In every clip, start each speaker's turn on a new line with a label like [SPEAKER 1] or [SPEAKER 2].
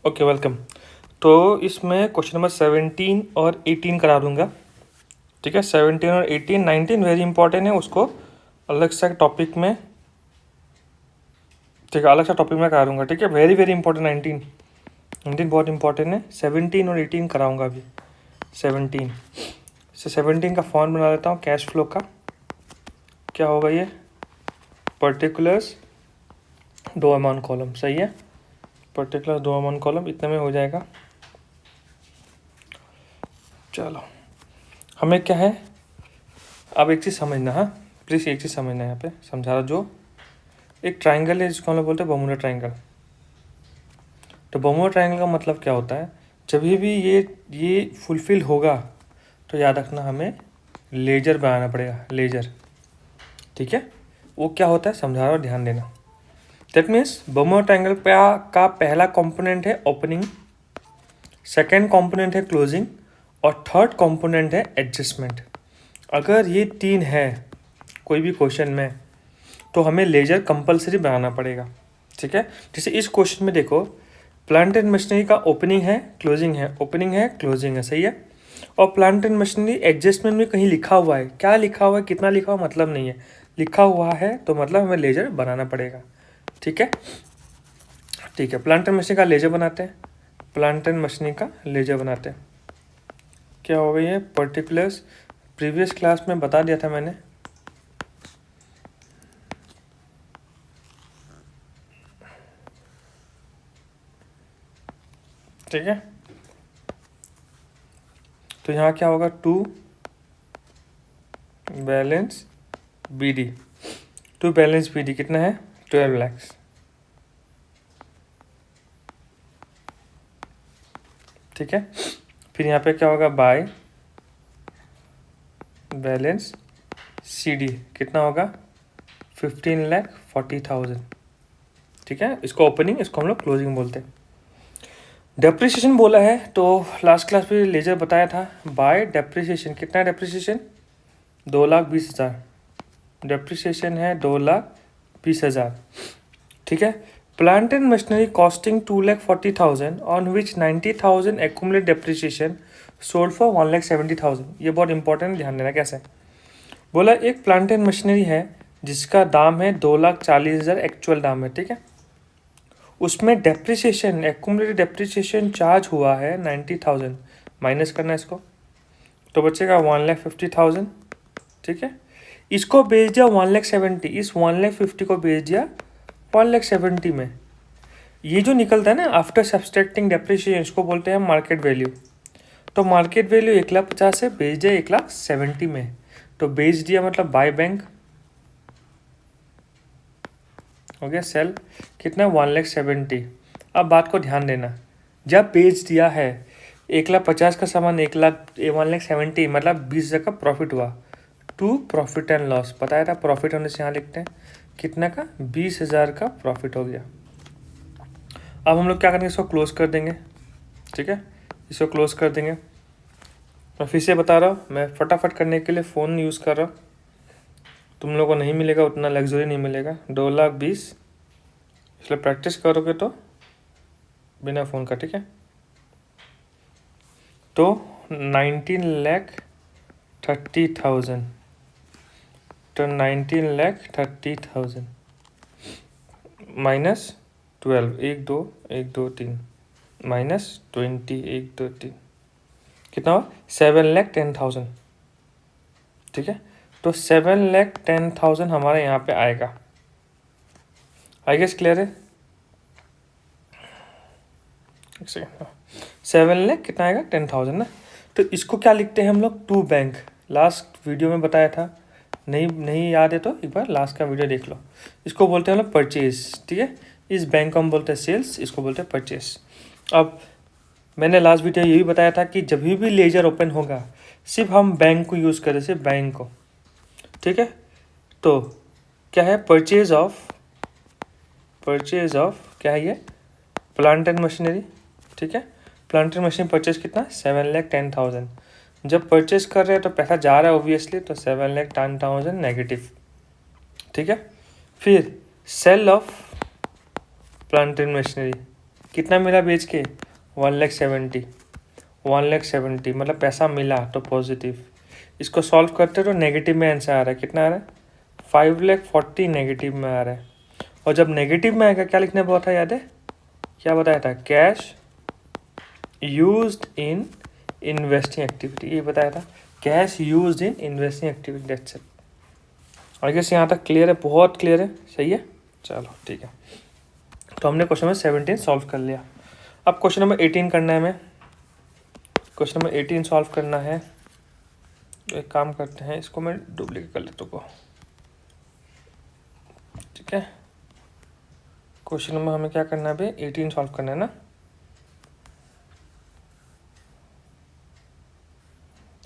[SPEAKER 1] Okay welcome. तो इसमें question number 17 और 18 करा दूंगा। ठीक है, 17 और 18, 19 वेरी इंपॉर्टेंट है, उसको अलग सा टॉपिक में, ठीक है, अलग सा टॉपिक में करा दूंगा। ठीक है, वेरी वेरी इंपॉर्टेंट 19 बहुत इंपॉर्टेंट है। 17 और 18 कराऊंगा अभी। 17 से 17 का फॉर्म बना लेता हूँ कैश फ्लो का। क्या होगा ये? पर्टिकुलर्स दो अमाउंट कॉलम, सही है। पर्टिकुलर दो अमाउंट कॉलम, इतने में हो जाएगा। चलो, हमें क्या है, अब एक चीज़ समझना, हाँ प्लीज़ एक चीज़ समझना यहाँ पे समझा रहा। जो एक ट्राइंगल है जिसको हम लोग बोलते हैं बर्मुडा ट्राइंगल। तो बर्मुडा ट्राइंगल का मतलब क्या होता है? जब भी ये फुलफिल होगा तो याद रखना हमें लेजर बनाना पड़ेगा, लेजर। ठीक है, वो क्या होता है समझा रहा हूँ, ध्यान देना। दैट मीन्स बर्मुडा ट्राइंगल का पहला कंपोनेंट है ओपनिंग, सेकेंड कंपोनेंट है क्लोजिंग और थर्ड कंपोनेंट है एडजस्टमेंट। अगर ये तीन है कोई भी क्वेश्चन में तो हमें लेजर कंपलसरी बनाना पड़ेगा। ठीक है, जैसे इस क्वेश्चन में देखो, प्लांट एंड मशीनरी का ओपनिंग है, क्लोजिंग है, ओपनिंग है, क्लोजिंग है, सही है। और प्लांट एंड मशीनरी एडजस्टमेंट में कहीं लिखा हुआ है, क्या लिखा हुआ है, कितना लिखा हुआ मतलब नहीं है, लिखा हुआ है तो मतलब हमें लेजर बनाना पड़ेगा। ठीक है, ठीक है, प्लांट एंड मशीनरी का लेजर बनाते हैं, प्लांट एंड मशीनरी का लेजर बनाते हैं। क्या हो गई है? पर्टिकुलर्स प्रीवियस क्लास में बता दिया था मैंने। ठीक है, तो यहाँ क्या होगा, to balance BD. To balance BD कितना है? 12 लाख। ठीक है, फिर यहाँ पे क्या होगा, बाय बैलेंस सीडी कितना होगा? 15,40,000। ठीक है, इसको ओपनिंग, इसको हम लोग क्लोजिंग बोलते हैं। डेप्रिसिएशन बोला है तो लास्ट क्लास में लेजर बताया था। बाय डेप्रिसिएशन कितना है? डेप्रिसिएशन 2,20,000। डेप्रिसिएशन है 2,20,000। ठीक है, plant and machinery costing 2,40,000 on which 90,000 accumulate depreciation sold for 1,70,000। ये बहुत इंपॉर्टेंट, ध्यान देना। कैसे बोला? एक प्लांट एंड मशीनरी है जिसका दाम है 2,40,000 एक्चुअल दाम है। ठीक है, उसमें डेप्रिसिएशन, एक्यूमुलेटेड डेप्रिसिएशन चार्ज हुआ है 90,000, माइनस करना है इसको, तो बचेगा 1,50,000। ठीक है, इसको बेच दिया 1,70,000, इस 1,50,000 को बेच दिया 1,70,000 में। ये जो निकलता है ना आफ्टर सब्सट्रैक्टिंग डेप्रिसिएशन, इसको बोलते हैं मार्केट वैल्यू। तो मार्केट वैल्यू 1,50,000 है, बेच दिया 1,70,000 में। तो बेच दिया मतलब बाय बैंक हो गया, सेल कितना? 1,70,000। अब बात को ध्यान देना, जब बेच दिया है 1,50,000 का सामान 1,70,000 मतलब 20,000 का प्रॉफिट हुआ। टू प्रॉफिट एंड लॉस बताया था, प्रॉफिट होने से यहाँ लिखते हैं कितना का? 20,000 का प्रॉफिट हो गया। अब हम लोग क्या करेंगे, इसको क्लोज कर देंगे। ठीक है, इसको क्लोज कर देंगे। मैं फिर से बता रहा हूँ, मैं फटाफट करने के लिए फ़ोन यूज़ कर रहा हूँ। तुम लोगों को नहीं मिलेगा, उतना लग्जरी नहीं मिलेगा। 2,20,000 इसलिए प्रैक्टिस करोगे तो बिना फ़ोन का। ठीक है, तो 19,30,000, तो 19,30,000 माइनस 12, 1 2 1 2 3 माइनस 20, 1 2 3 कितना हुआ? 7,10,000। ठीक है, तो 7,10,000 हमारे यहाँ पे आएगा। आई गेस क्लियर है? 7,00,000 कितना आएगा? 10,000 ना। तो इसको क्या लिखते हैं हम लोग? To bank. लास्ट वीडियो में बताया था, नहीं याद है तो एक बार लास्ट का वीडियो देख लो। इसको बोलते हैं हम लोग परचेज। ठीक है, इस बैंक को हम बोलते हैं सेल्स, इसको बोलते हैं परचेज। अब मैंने लास्ट वीडियो ये भी बताया था कि जब भी लेजर ओपन होगा सिर्फ हम बैंक को यूज़ करें, सिर्फ बैंक को। ठीक है, तो क्या है? परचेज ऑफ क्या है ये? Plant and machinery. ठीक है, प्लांट एंड मशीन परचेज कितना? 7,10,000। जब परचेज कर रहे हैं तो पैसा जा रहा है ऑब्वियसली, तो 7,10,000 नेगेटिव। ठीक है, फिर sale of plant and machinery कितना मिला बेच के 1,70,000, 1,70,000 मतलब पैसा मिला तो पॉजिटिव। इसको सॉल्व करते तो नेगेटिव में आंसर आ रहा है, कितना आ रहा है 5,40,000 नेगेटिव में आ रहा है। और जब नेगेटिव में आएगा क्या लिखने बोला था, याद है क्या बताया था, cash used in investing activity, ये बताया था cash used in investing activity, that's it. और गेस यहाँ तक क्लियर है, बहुत क्लियर है, सही है। चलो ठीक है, तो हमने क्वेश्चन नंबर 17 सॉल्व कर लिया। अब क्वेश्चन नंबर 18 करना है हमें, क्वेश्चन नंबर 18 सॉल्व करना है। एक काम करते हैं, इसको मैं डुप्लीकेट कर लेता हूँ, ठीक है। क्वेश्चन नंबर हमें क्या करना है अभी, 18 सॉल्व करना है ना।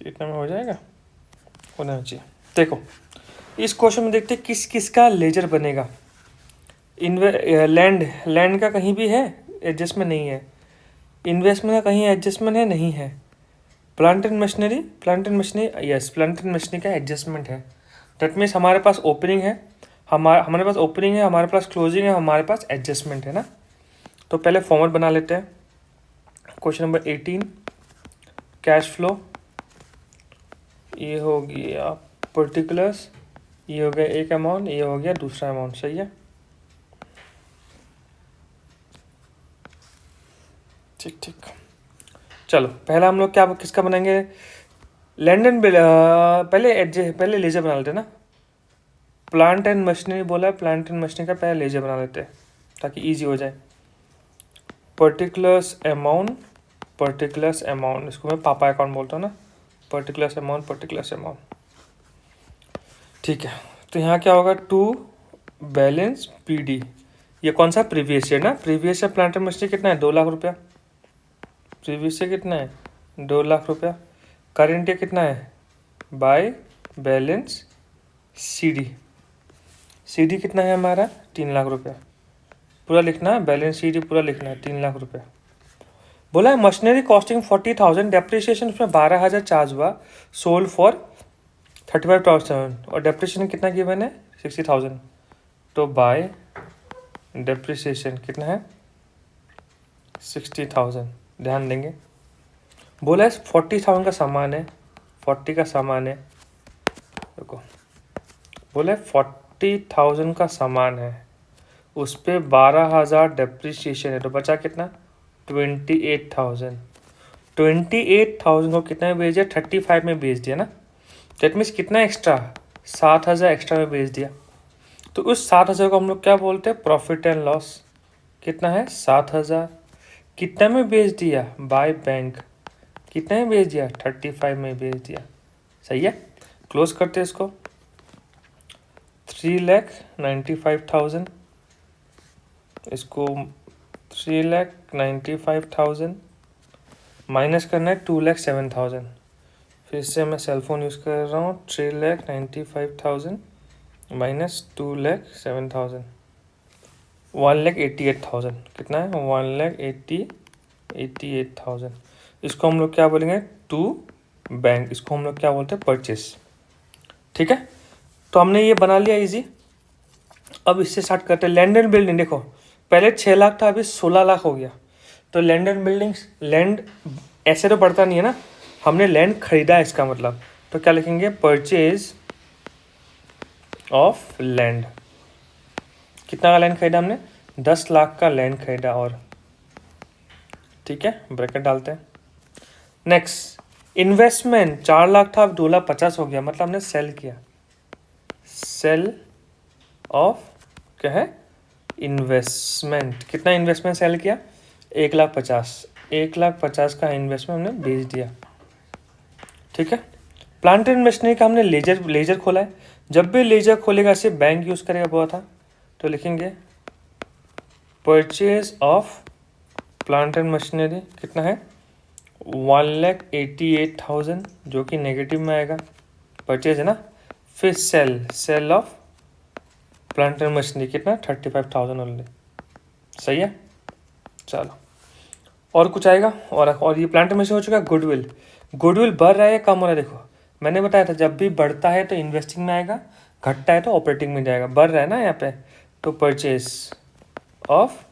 [SPEAKER 1] 18 में हो जाएगा, होना चाहिए। देखो इस क्वेश्चन में देखते हैं किस किस का लेजर बनेगा। लैंड का कहीं भी है एडजस्टमेंट नहीं है, इन्वेस्टमेंट का कहीं एडजस्टमेंट है नहीं है, plant and machinery yes plant and machinery का एडजस्टमेंट है। दैट मीन्स हमारे पास ओपनिंग है, हमारे पास ओपनिंग है, हमारे पास क्लोजिंग है, हमारे पास एडजस्टमेंट है ना। तो पहले फॉर्मेट बना लेते हैं। क्वेश्चन नंबर 18 कैश फ्लो, ये हो गया पर्टिकुलर्स, ये हो गया एक अमाउंट, ये हो गया दूसरा अमाउंट, सही है। ठीक ठीक, चलो पहला हम लोग क्या किसका बनाएंगे, लैंड एंड पहले लेजर बना लेते हैं ना। प्लांट एंड मशीनरी बोला है, प्लांट एंड मशीनरी का पहले लेजर बना लेते हैं ताकि इजी हो जाए। पर्टिकुलर्स अमाउंट, इसको मैं पापा अकाउंट बोलता हूँ ना, पर्टिकुलर्स अमाउंट, ठीक है। तो यहाँ क्या होगा, टू बैलेंस PD, ये कौन सा प्रीवियस ईयर ना, previous year plant and machinery कितना है 2 लाख रुपया, प्रीवियस ईयर कितना है 2 लाख रुपया। करेंट ईयर कितना है बाय बैलेंस CD कितना है हमारा 3 लाख रुपया, पूरा लिखना है बैलेंस CD पूरा लिखना है 3 लाख रुपया। बोला है मशीनरी कॉस्टिंग 40,000, डेप्रिसिएशन उसमें 12,000 चार्ज हुआ, सोल्ड फॉर 35,000 और डेप्रिसिएशन कितना गिवन है 60,000। तो बाय डेप्रिसिएशन कितना है 60,000, ध्यान देंगे। बोला है 40,000 का सामान है, 40 का सामान है, देखो बोले 40,000 का सामान है, उस पर 12,000 डेप्रिसिएशन है, तो बचा कितना 28,000। 28,000 को कितना में बेच दिया 35 में बेच दिया ना, दैट मीन्स कितना एक्स्ट्रा 7,000 एक्स्ट्रा में बेच दिया। तो उस 7,000 को हम लोग क्या बोलते हैं प्रॉफिट एंड लॉस। कितना है 7,000, कितना में बेच दिया बाय बैंक, कितने में बेच दिया 35 में बेच दिया, सही है। क्लोज करते हैं इसको, 3,95,000, इसको 3,95,000 माइनस करना है 2,07,000। फिर से मैं सेलफोन यूज़ कर रहा हूँ, 3,95,000 माइनस 2,07,000, 1,88,000, कितना है 1,88,000। इसको हम लोग क्या बोलेंगे टू बैंक, इसको हम लोग क्या बोलते हैं परचेस, ठीक है। तो हमने ये बना लिया इजी। अब इससे स्टार्ट करते हैं लैंड एंड बिल्डिंग। देखो पहले 6 लाख था, अभी 16 लाख हो गया। तो लैंड एंड बिल्डिंग्स, लैंड ऐसे तो बढ़ता नहीं है ना, हमने लैंड खरीदा है इसका मतलब, तो क्या लिखेंगे परचेज ऑफ लैंड। कितना का लैंड खरीदा हमने 10 लाख का लैंड खरीदा, और ठीक है ब्रैकेट डालते हैं। नेक्स्ट इन्वेस्टमेंट 4 लाख था, अब 2,50,000 हो गया, मतलब हमने सेल किया, सेल ऑफ क्या है इन्वेस्टमेंट। कितना इन्वेस्टमेंट सेल किया 1,50,000, 1,50,000 का इन्वेस्टमेंट हमने बेच दिया, ठीक है। प्लांट एंड मशीनरी का हमने लेजर खोला है, जब भी लेजर खोलेगा सिर्फ बैंक यूज़ करेगा बोला था, तो लिखेंगे purchase of plant and machinery कितना है 1,88,000, जो कि नेगेटिव में आएगा, परचेज है ना। फिर sale of plant and machinery कितना 35,000 ओनली, सही है। चलो और कुछ आएगा, और ये प्लांट एंड मशीनरी हो चुका है। गुडविल बढ़ रहा है या कम हो रहा है, देखो मैंने बताया था जब भी बढ़ता है तो इन्वेस्टिंग में आएगा, घटता है तो ऑपरेटिंग में जाएगा। बढ़ रहा है ना यहाँ पे, तो परचेज ऑफ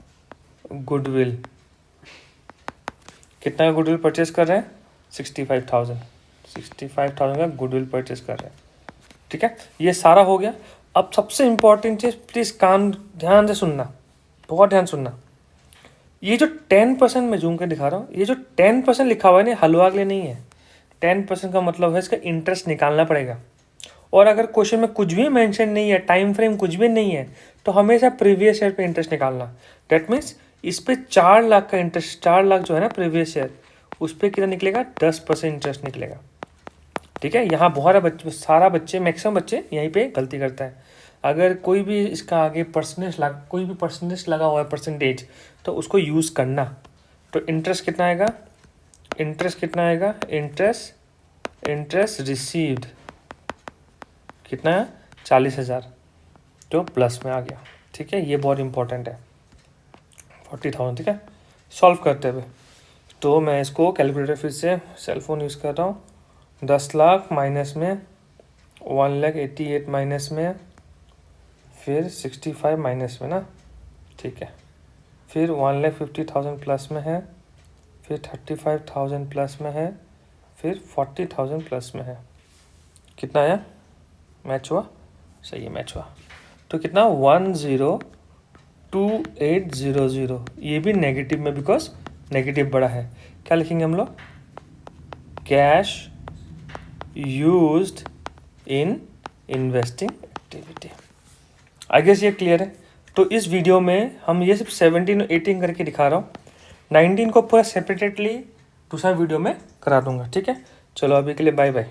[SPEAKER 1] गुडविल कितना का गुडविल परचेज कर रहे हैं? 65,000 का गुडविल परचेज कर रहे हैं। ठीक है, ये सारा हो गया। अब सबसे इम्पोर्टेंट चीज़, प्लीज़ कान ध्यान से सुनना, बहुत ध्यान सुनना। ये जो 10% मैं जूम कर दिखा रहा हूँ, ये जो 10% लिखा हुआ है ना, हलवा के लिए नहीं है। 10% का मतलब है इसका इंटरेस्ट निकालना पड़ेगा। और अगर क्वेश्चन में कुछ भी मेंशन नहीं है, टाइम फ्रेम कुछ भी नहीं है, तो हमेशा प्रीवियस ईयर पे इंटरेस्ट निकालना। डेट मीन्स इस पे 4 लाख का इंटरेस्ट, 4 लाख जो है ना प्रीवियस ईयर, उस पर कितना निकलेगा? 10% इंटरेस्ट निकलेगा। ठीक है, यहाँ बहुत बच्चे, सारा बच्चे, मैक्सिमम बच्चे यहीं पे गलती करता है। अगर कोई भी इसका आगे कोई भी परसेंटेज लगा हुआ है, परसेंटेज, तो उसको यूज़ करना। तो इंटरेस्ट कितना आएगा? इंटरेस्ट रिसीव्ड कितना है? 40,000, जो प्लस में आ गया। ठीक है, ये बहुत इंपॉर्टेंट है। 40,000। ठीक है, सॉल्व करते हुए तो मैं इसको कैलकुलेटर फिर से सेलफोन यूज़ कर रहा हूँ। 10 लाख माइनस में 1,88,000 माइनस में, फिर 65 माइनस में ना। ठीक है, फिर 1,50,000 प्लस में है, फिर 35,000 प्लस में है, फिर 40,000 प्लस में है। कितना आया? मैच हुआ? सही है, मैच हुआ। तो कितना? 102800। ये भी नेगेटिव में, बिकॉज नेगेटिव बड़ा है। क्या लिखेंगे हम लोग? Cash used in investing activity. I guess ये क्लियर है। तो इस वीडियो में हम ये सिर्फ 17 और 18 करके दिखा रहा हूँ। 19 को पूरा सेपरेटली दूसरा वीडियो में करा दूंगा। ठीक है, चलो अभी के लिए बाय बाय।